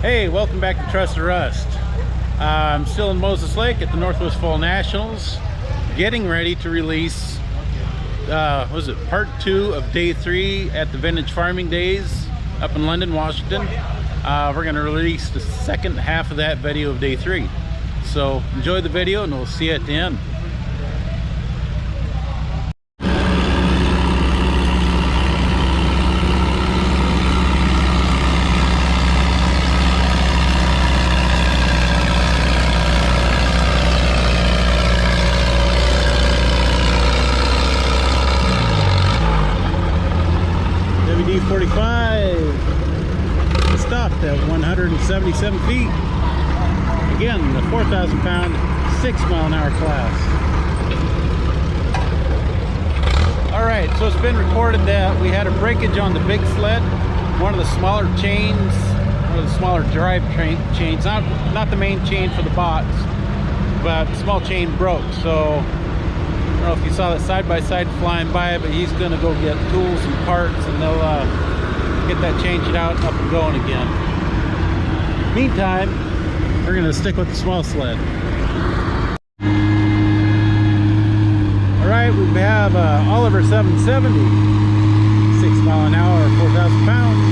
Hey, welcome back to Trust or Rust. I'm still in Moses Lake at the Northwest Fall Nationals, getting ready to release, part 2 of day 3 at the Vintage Farming Days up in Lynden, Washington. We're going to release the second half of that video of day 3. So enjoy the video and we'll see you at the end. Stopped at 177 feet. Again, the 4,000 pound, 6 mile an hour class. Alright, so it's been reported that we had a breakage on the big sled. One of the smaller chains, one of the smaller drive chains, not the main chain for the box, but the small chain broke. So I don't know if you saw that side-by-side flying by, but he's going to go get tools and parts and they'll get that changed out and up and going again. Meantime, we're going to stick with the small sled. Alright, we have Oliver 770, 6 mile an hour, 4,000 pounds.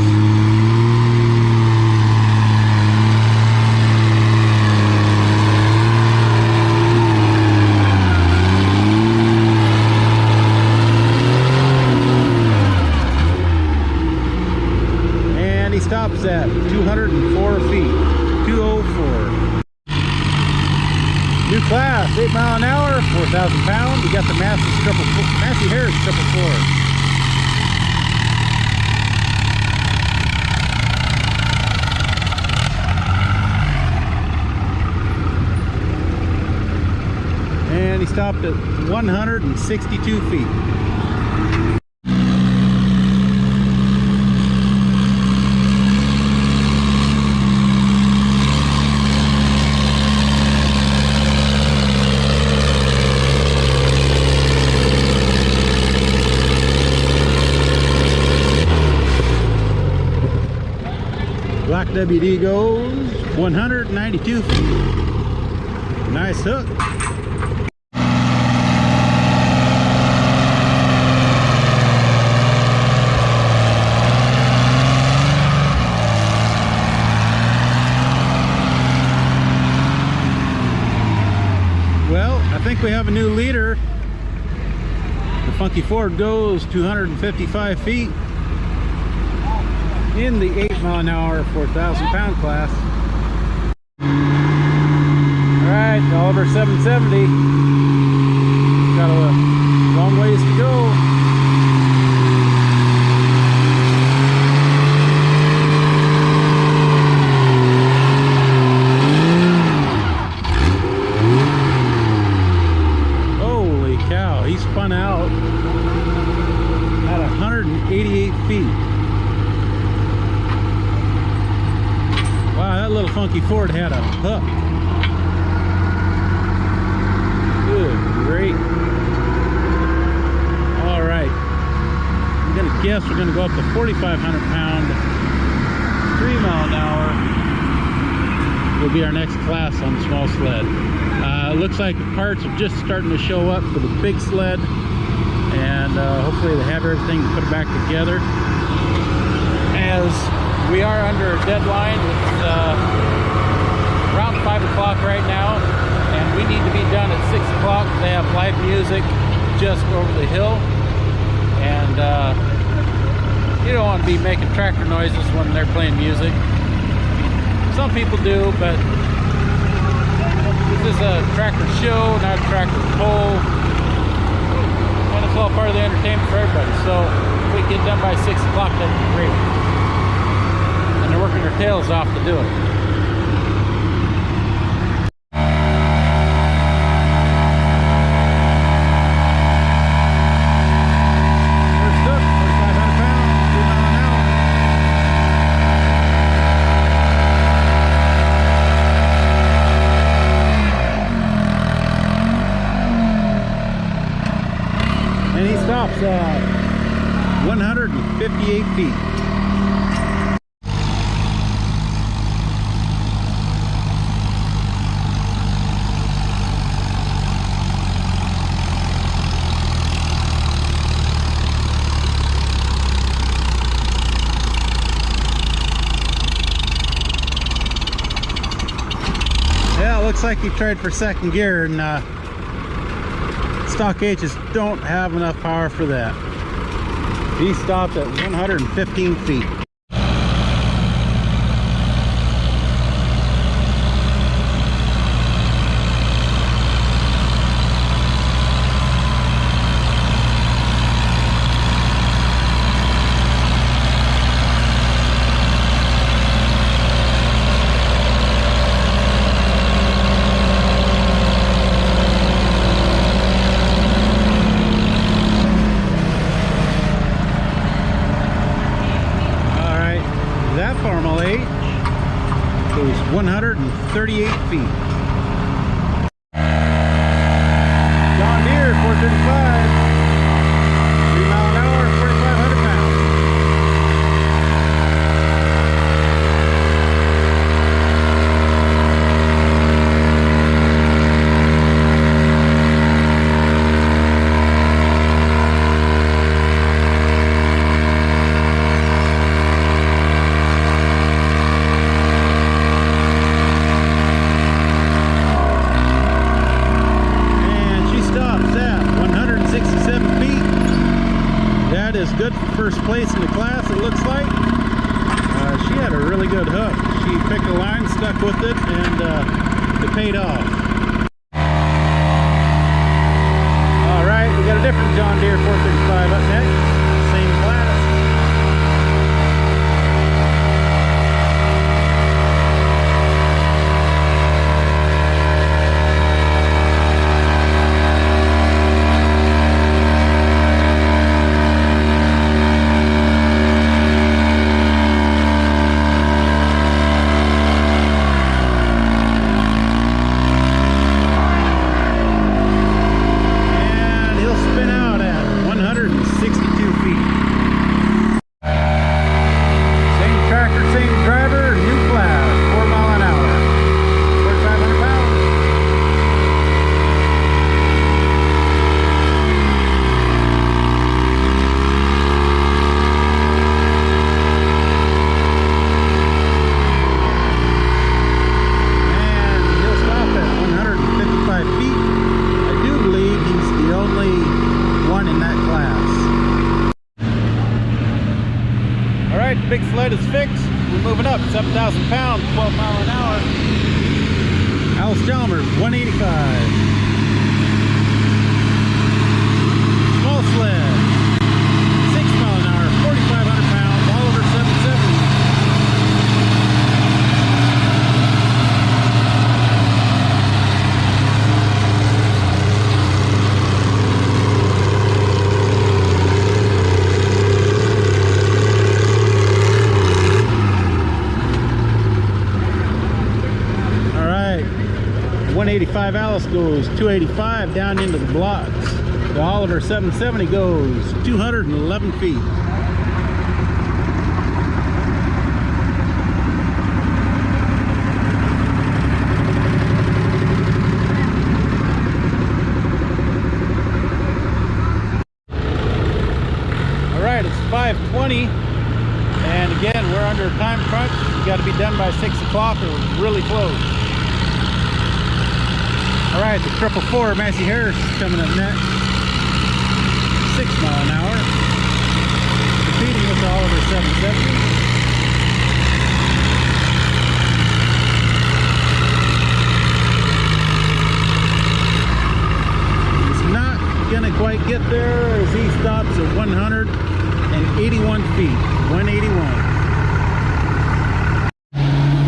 Stops at 204 feet, 204. New class, 8 mile an hour, 4,000 pounds. We got the Massey Harris 444. And he stopped at 162 feet. Black WD goes 192 feet. Nice hook. Well, I think we have a new leader. The Funky Ford goes 255 feet. In the 8 mile an hour, 4,000 pound class. Alright, Oliver 770. Got a long ways to go. Holy cow, he spun out at 188 feet. Wow, that little Funky Ford had a hook. Good, great. All right. I'm going to guess we're going to go up to 4,500 pound, 3 mile an hour. Will be our next class on the small sled. Looks like the parts are just starting to show up for the big sled. And hopefully they have everything to put it back together. As we are under a deadline. It's around 5 o'clock right now, and we need to be done at 6 o'clock. They have live music just over the hill, and you don't want to be making tractor noises when they're playing music. Some people do, but this is a tractor show, not a tractor pull, and it's all part of the entertainment for everybody. So if we get done by 6 o'clock, that'd be great. And they're working their tails off to do it. First up, 4,500 pounds, 3 mile an hour. And he stops at 158 feet. looks like he tried for second gear, and stock H's don't have enough power for that. He stopped at 115 feet. Formal H goes 138 feet. John Deere 435, 3 mile an hour, 4,500 pounds. Is good for first place in the class, it looks like. She had a really good hook. She picked a line, stuck with it, and it paid off. Alright, we got a different John Deere 435 up next. Same class. Big sled is fixed. We're moving up 7,000 pounds, 12 mile an hour. Alice Chalmers 185. Small sled 6 mile an hour, 4,500 pounds. Oliver 770. All right, 185 Alice goes 285 down into the blocks. The Oliver 770 goes 211 feet. All right, it's 5:20, and again, we're under a time crunch. We got to be done by 6 o'clock, or we're really close. All right, the 444 Massey Harris is coming up next. 6 mile an hour. Competing with the Oliver 770. He's not gonna quite get there as he stops at 181 feet. 181.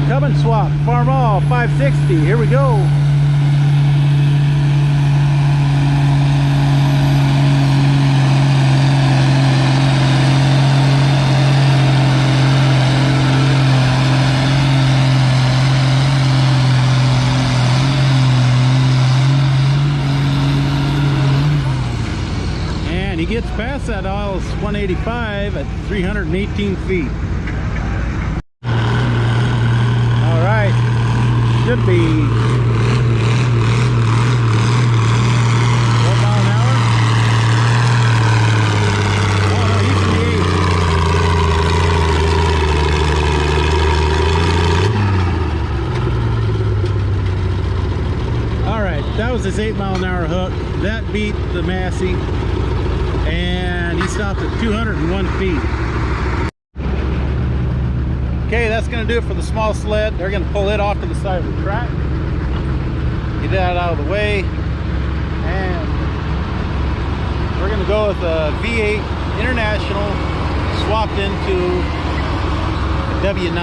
Come and swap. Farm all 560. Here we go. He gets past that aisle 185 at 318 feet. All right, should be 12 mile an hour. Oh no, he's in the 8. was his 8-mile-an-hour hook. That beat the Massey, and he stopped at 201 feet. Okay, that's going to do it for the small sled. They're going to pull it off to the side of the track. Get that out of the way. And we're going to go with a V8 International swapped into a W9.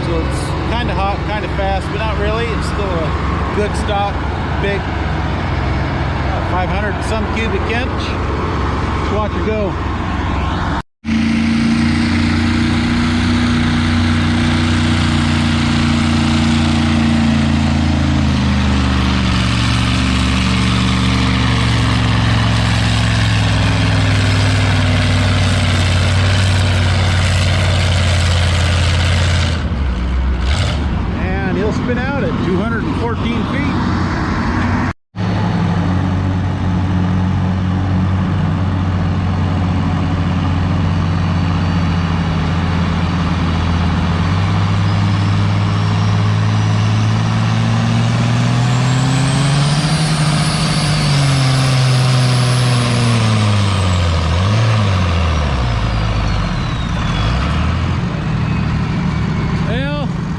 So it's kind of hot, kind of fast, but not really. It's still a good stock, big 500 and some cubic inch. Let's watch her go. Been out at 214 feet.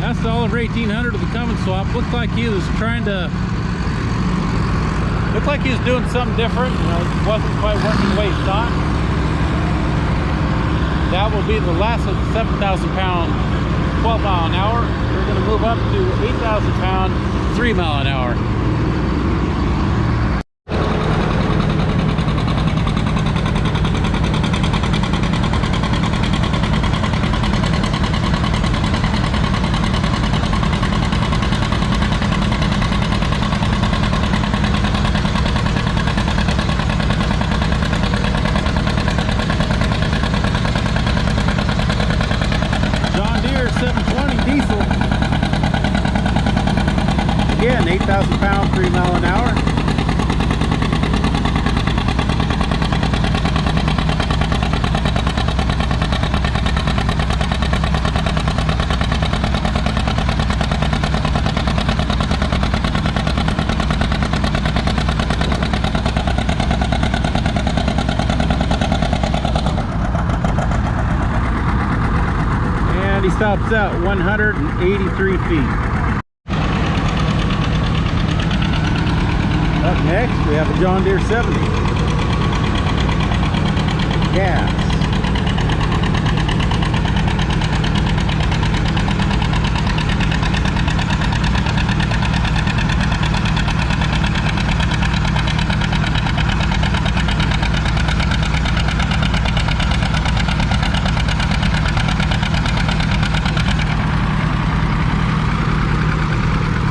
That's the Oliver 1800 of the Cummins swap. Looked like he was trying to, looked like he was doing something different. You know, it wasn't quite working the way he thought. That will be the last of the 7,000 pound 12 mile an hour. We're going to move up to 8,000 pound 3 mile an hour. Again, 8,000 pound, 3 mile an hour. And he stops at 183 feet. Up next, we have a John Deere 70. Gas.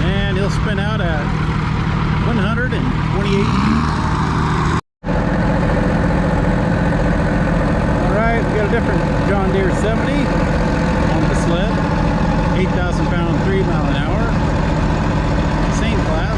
And he'll spin out at 128. Alright, we got a different John Deere 70 on the sled. 8,000 pound, 3 mile an hour. Same class.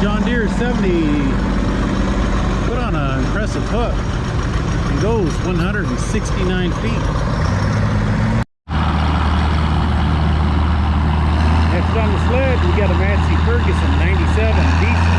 John Deere 70 put on an impressive hook and goes 169 feet. Next on the sled, we got a Massey Ferguson 97 diesel.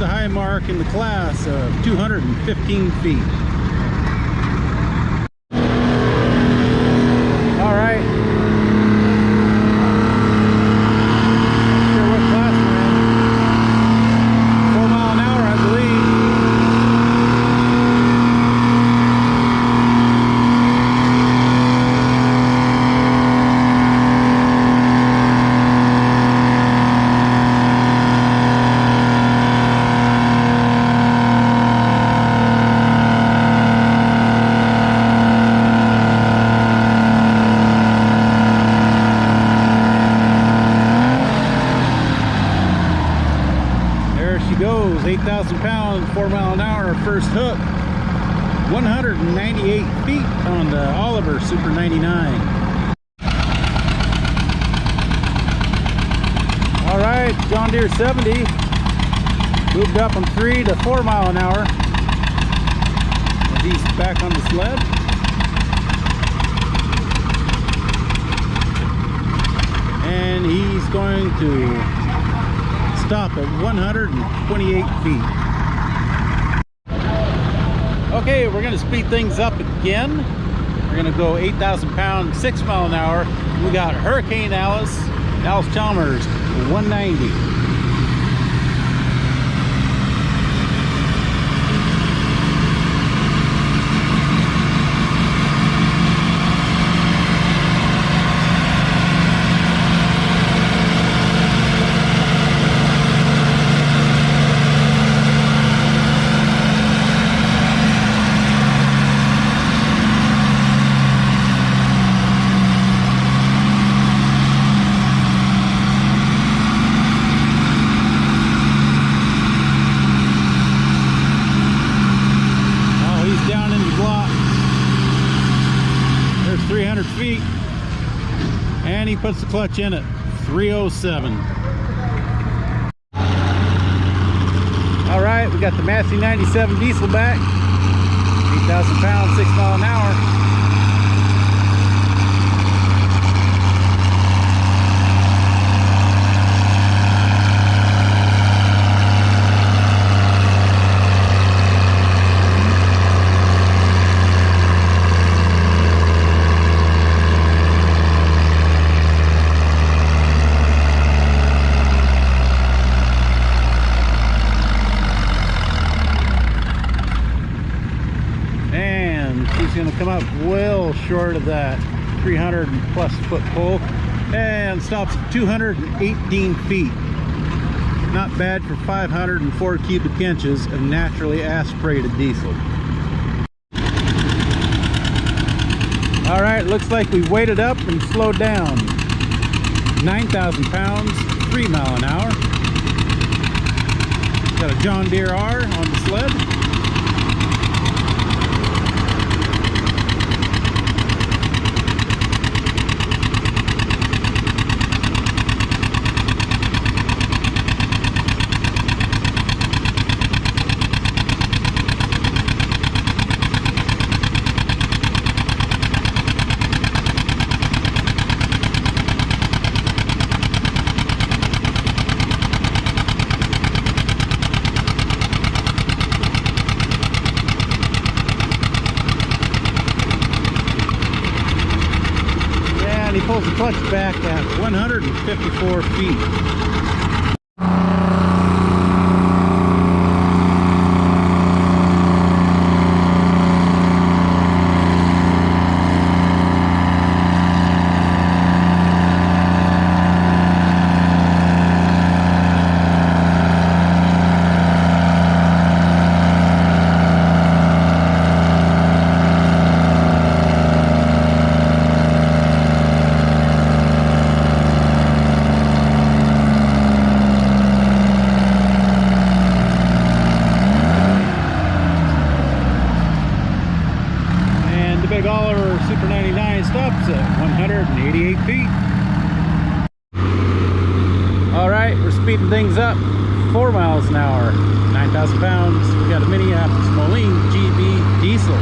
the high mark in the class of 215 feet. All right. Sure what class we're in. 4 mile an hour, I believe. Goes 8,000 pounds, 4 mile an hour, first hook, 198 feet on the Oliver Super 99. All right, John Deere 70 moved up from 3 to 4 mile an hour. And he's back on the sled. And he's going to stop at 128 feet. Okay, we're going to speed things up again. We're going to go 8,000 pounds, 6 mile an hour. We got Hurricane Alice Chalmers, 190. Down in the block. There's 300 feet, and he puts the clutch in at 307. All right, we got the Massey 97 diesel back, 8,000 pounds, 6 mile an hour. He's going to come up well short of that 300 plus foot pole and stops at 218 feet. Not bad for 504 cubic inches of naturally aspirated diesel. All right, looks like we weighted up and slowed down. 9,000 pounds, 3 mile an hour. Got a John Deere R on the sled. And he pulls the clutch back at 154 feet. Big Oliver Super 99 stops at 188 feet. All right, we're speeding things up. 4 miles an hour, 9,000 pounds. We got a Minneapolis Moline GB diesel.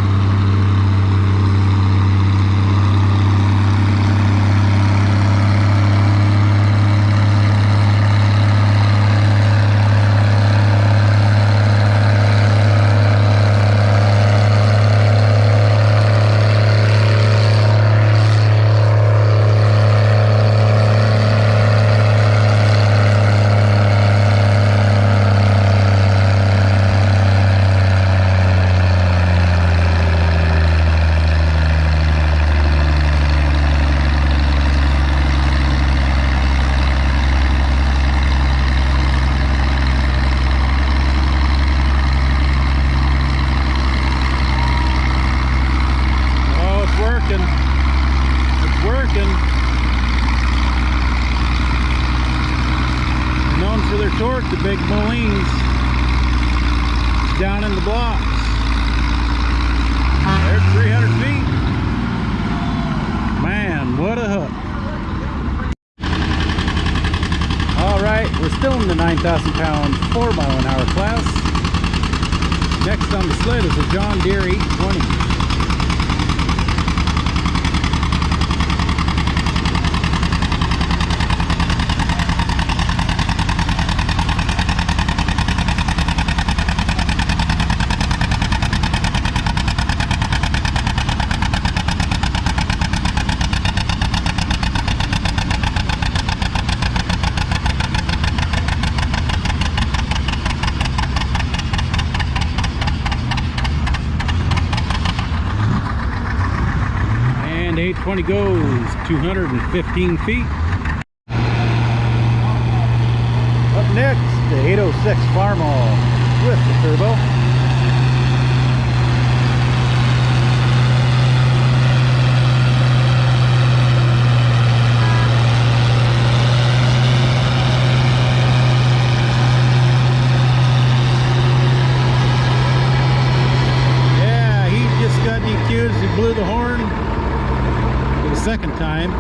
the big Moleens down in the blocks. There's 300 feet. Man, what a hook. Alright, we're still in the 9,000 pound 4 mile an hour class. Next on the sled is a John Deere 820. And 820 goes 215 feet. Up next, the 806 Farmall with the turbo. Yeah, he just got DQ'd. He blew the horn the second time.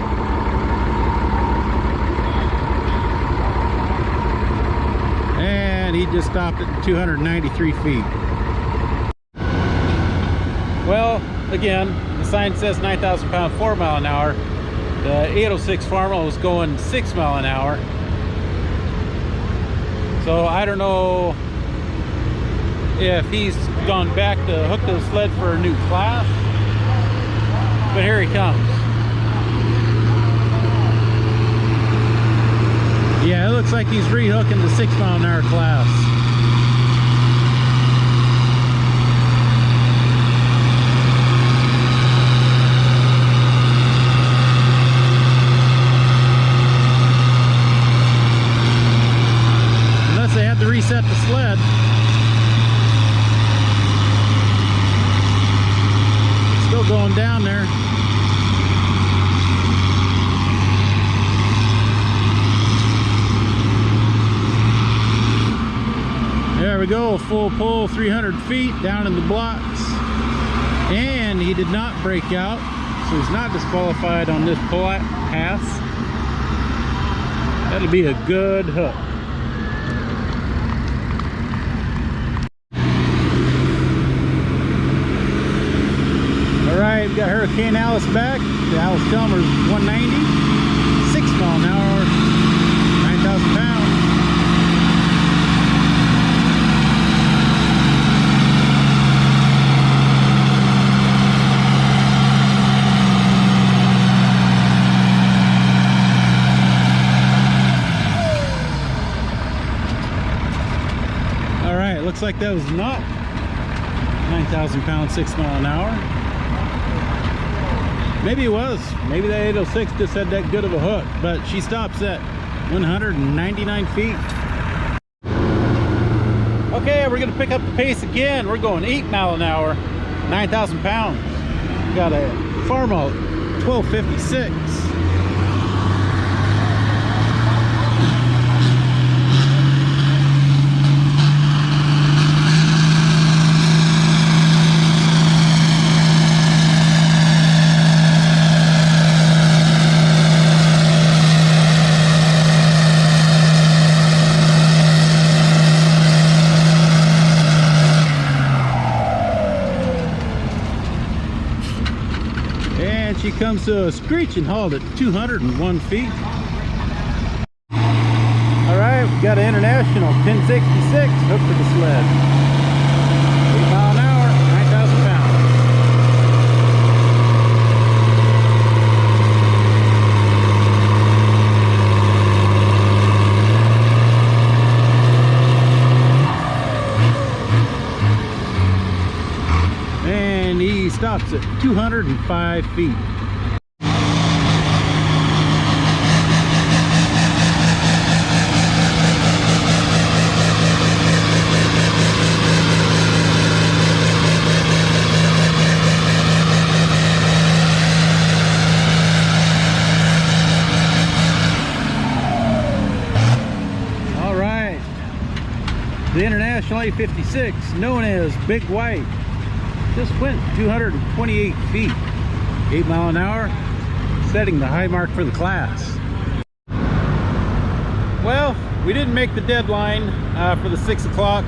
And he just stopped at 293 feet. Well, again, the sign says 9,000 pound 4 mile an hour. The 806 Farmall was going 6 mile an hour. So I don't know if he's gone back to hook the sled for a new class. But here he comes. Yeah, it looks like he's rehooking the 6 mile an hour class. Unless they had to reset the sled. Still going down there. There we go, full pull, 300 feet down in the blocks. And he did not break out, so he's not disqualified on this pull pass. That'll be a good hook. Alright, we got Hurricane Alice back. The Alice Chalmers 190, 6 mile an hour, 9,000 pounds. Looks like that was not 9,000 pounds, 6 mile an hour. Maybe it was. Maybe that 806 just had that good of a hook, but she stops at 199 feet. Okay, we're gonna pick up the pace again. We're going 8 mile an hour, 9,000 pounds. We got a Farmall 1256. She comes to a screeching halt at 201 feet. Alright, we got an International 1066 hooked to the sled. 8 mile an hour, 9,000 pounds. And he stops at 205 feet. A56, known as Big White, just went 228 feet, 8 mile an hour, setting the high mark for the class. Well, we didn't make the deadline for the 6 o'clock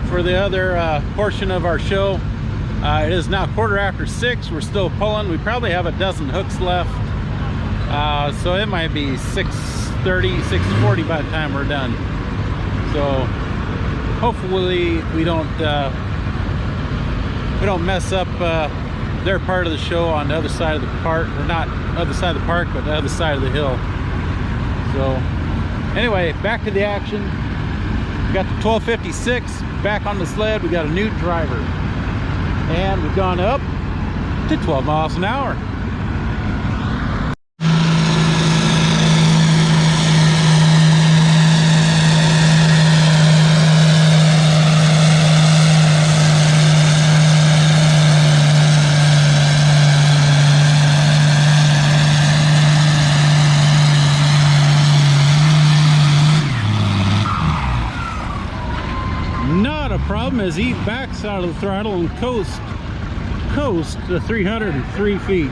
for the other portion of our show. It is now 6:15. We're still pulling. We probably have a dozen hooks left, so it might be 6:30, 6:40 by the time we're done. So hopefully we don't mess up their part of the show on the other side of the park, or not other side of the park, but the other side of the hill. So anyway, back to the action. We got the 1256 back on the sled. We got a new driver, and we've gone up to 12 miles an hour. Problem is he backs out of the throttle and coast to 303 feet.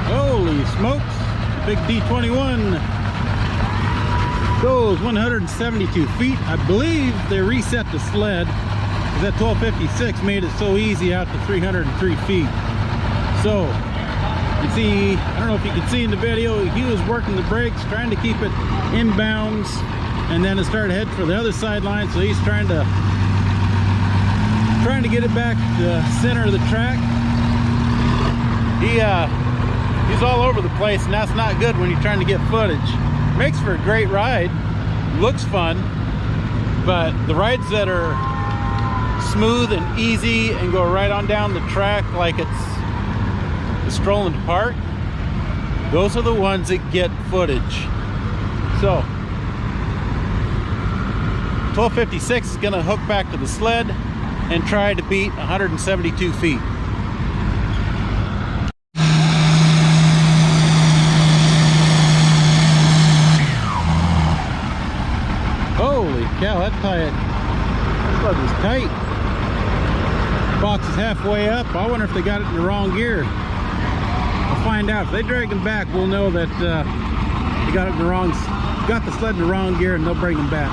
Holy smokes, big D21 goes 172 feet. I believe they reset the sled because that 1256 made it so easy out to 303 feet. So you see, I don't know if you can see in the video, he was working the brakes, trying to keep it inbounds, and then it started heading for the other sideline. So he's trying to get it back to the center of the track. He's all over the place, and that's not good when you're trying to get footage. Makes for a great ride, looks fun, but the rides that are smooth and easy and go right on down the track like it's a stroll in the park, those are the ones that get footage. So 1256 is going to hook back to the sled and try to beat 172 feet. Holy cow, that sled was tight. Box is halfway up. I wonder if they got it in the wrong gear. We'll find out. If they drag them back, we'll know that they got the sled in the wrong gear, and they'll bring them back.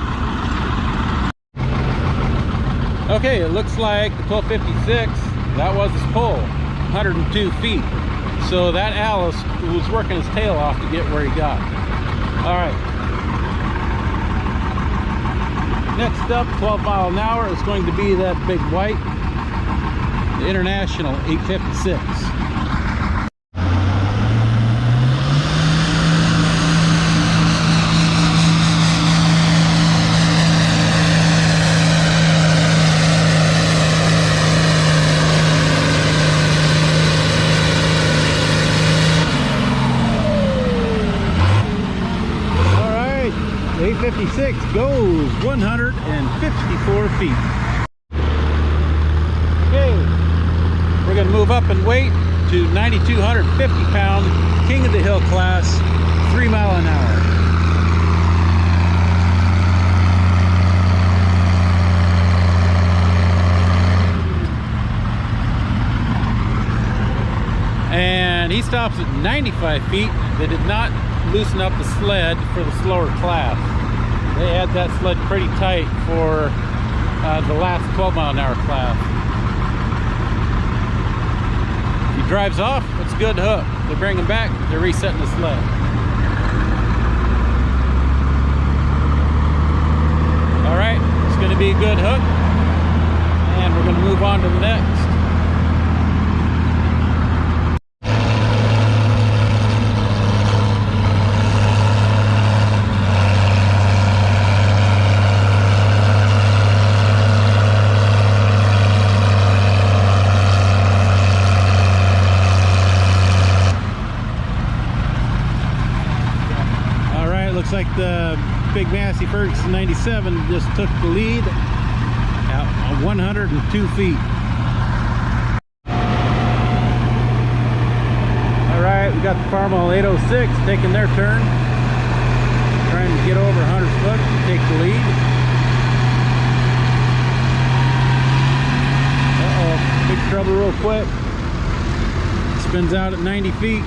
Okay, it looks like the 1256, that was his pull, 102 feet. So that Alice was working his tail off to get where he got. All right. Next up, 12 mile an hour, is going to be that Big White, the International 856. All right, the 856 goes 154 feet. Okay, we're going to move up in weight to 9,250 pound King of the Hill class, 3 mile an hour. And he stops at 95 feet. They did not loosen up the sled for the slower class. They had that sled pretty tight for the last 12 mile an hour class. He drives off, it's a good hook. They bring him back, they're resetting the sled. All right, it's going to be a good hook, and we're going to move on to the next. Looks like the Big Massey Ferguson 97 just took the lead at 102 feet. All right, we got the Farmall 806 taking their turn, trying to get over 100 foot to take the lead. Uh-oh, big trouble real quick. Spins out at 90 feet.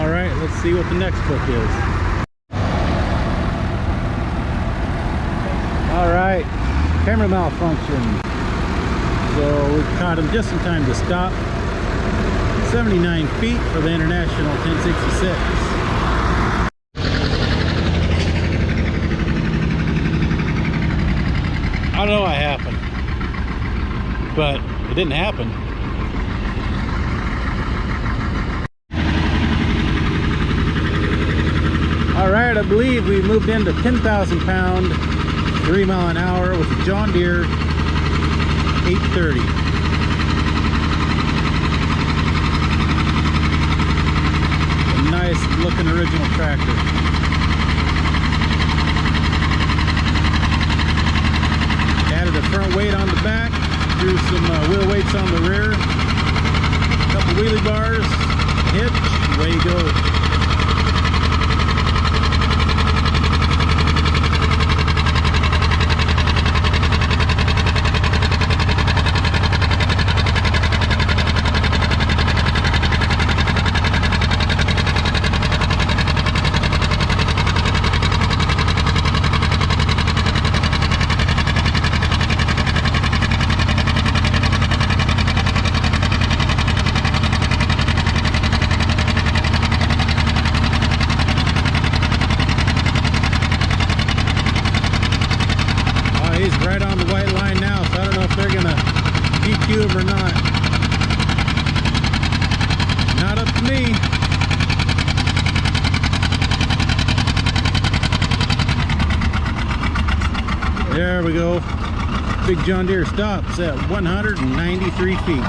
All right, let's see what the next hook is. All right, camera malfunction. So we caught him just in time to stop. 79 feet for the International 1066. I don't know what happened, but it didn't happen. All right, I believe we moved into 10,000 pound, 3 mile an hour with a John Deere 830. A nice looking original tractor. Added a front weight on the back, threw some wheel weights on the rear, a couple wheelie bars, hitch, away you go. He's right on the white line now, so I don't know if they're gonna DQ him or not. Not up to me. There we go. Big John Deere stops at 193 feet.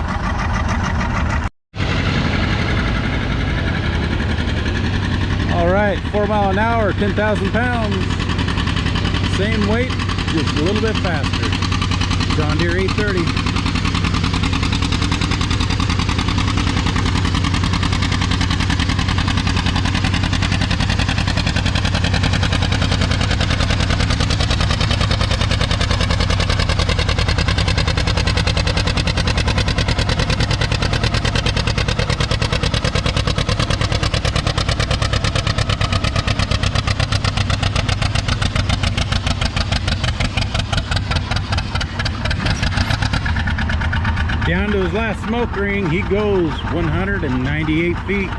All right, 4 mile an hour, 10,000 pounds. Same weight, just a little bit faster. John Deere 830. Down to his last smoke ring, he goes 198 feet.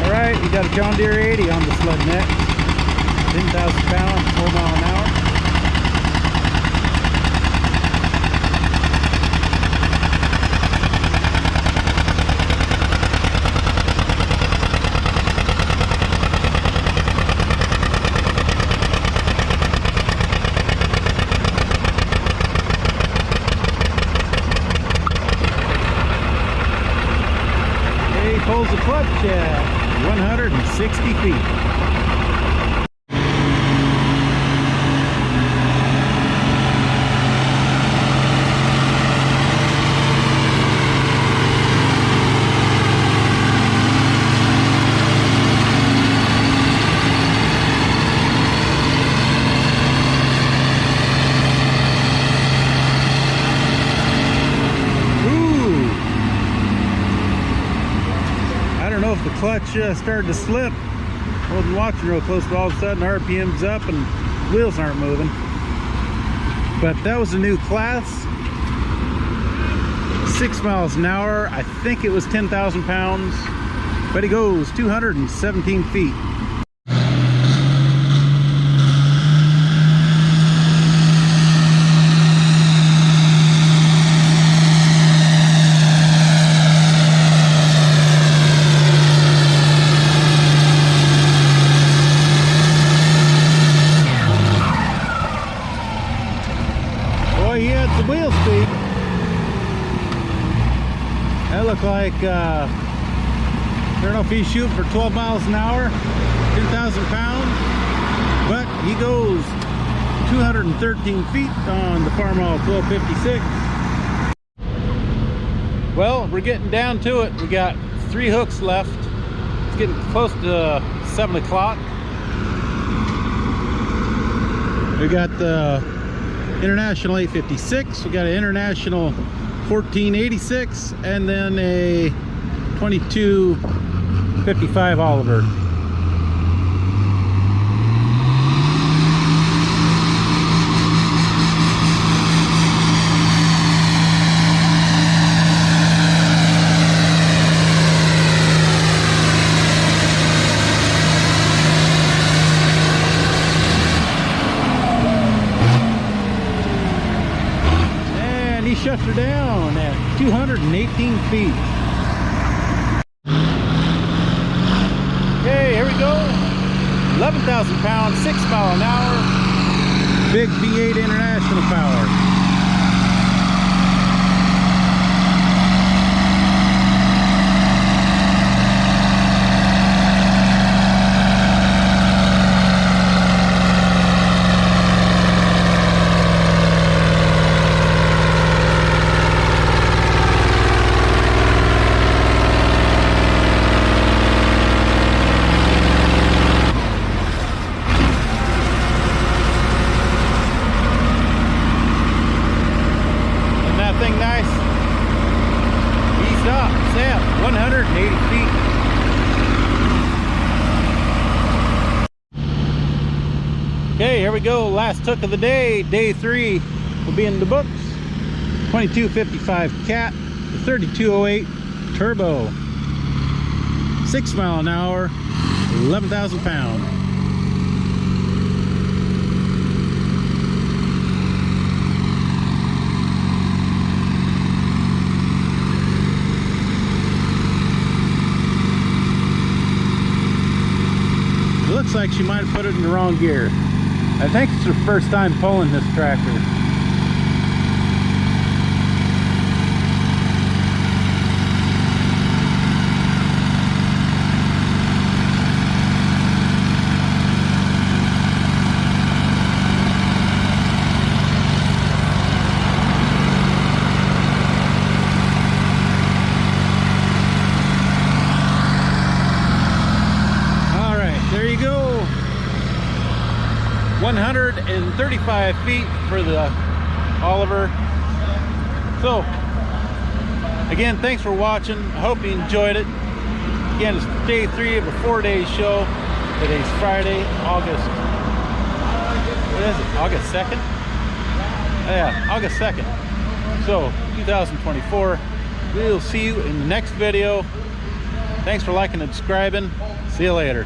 All right, you got a John Deere 80 on the sled next. 10,000 pounds, 4 mile an hour. Pulls the clutch at 160 feet. If the clutch started to slip, I wasn't watching real close, but all of a sudden RPM's up and wheels aren't moving. But that was a new class, 6 miles an hour. I think it was 10,000 pounds, but he goes 217 feet. He had some wheel speed. That looked like I don't know if he's shooting for 12 miles an hour, 10,000 pounds, but he goes 213 feet on the Farmall 1256. Well, we're getting down to it. We got 3 hooks left. It's getting close to 7 o'clock. We got the International 856, we got an International 1486, and then a 2255 Oliver. He shuts her down at 218 feet. Okay, here we go. 11,000 pounds, 6 mile an hour. Big V8 International power. Nice. East up, south, 180 feet. Okay, here we go. Last hook of the day. Day 3 will be in the books. 2255 Cat, the 3208 Turbo. 6 mile an hour, 11,000 pounds. Looks like she might have put it in the wrong gear. I think it's her first time pulling this tractor. There you go. 135 feet for the Oliver. So, again, thanks for watching. I hope you enjoyed it. Again, it's day 3 of a 4-day show. Today's Friday, August. What is it? August 2nd? Yeah, August 2nd. So, 2024. We'll see you in the next video. Thanks for liking and subscribing. See you later.